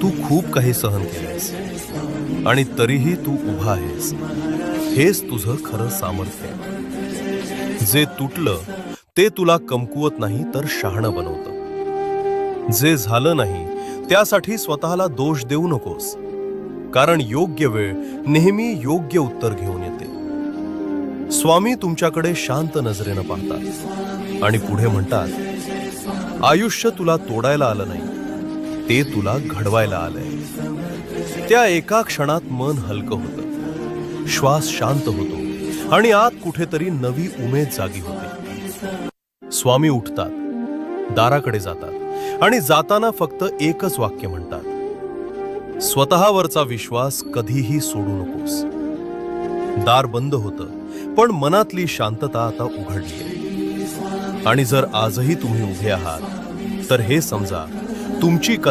तू खूप काही सहन केलेस आणि तरीही तू उभा आहेस. हेच तुझं खरं सामर्थ्य आहे. जे तुटलं ते तुला कमकुवत नाही तर शहाणं बनवतं. जे झालं नाही त्यासाठी स्वतःला दोष देऊ नकोस, कारण योग्य वेळ नेहमी योग्य उत्तर घेऊन येते. स्वामी तुमच्याकडे शांत नजरेनं पाहतात आणि पुढे म्हणतात, आयुष्य तुला तोडायला आलं नाही, ते तुला घडवायला आलंय. त्या एका क्षणात मन हलकं होतं, श्वास शांत होतो आणि आत कुठेतरी नवी उमेद जागी होते. स्वामी उठतात, दाराकडे जातात आणि जाताना फक्त एकच वाक्य म्हणतात, स्वतःवरचा विश्वास कधीही सोडू नकोस. दार बंद होतं, पण मनातली शांतता आता उघडली. आणि जर आजही तुम्ही उभे आहात तर हे समजा, तुमची कथा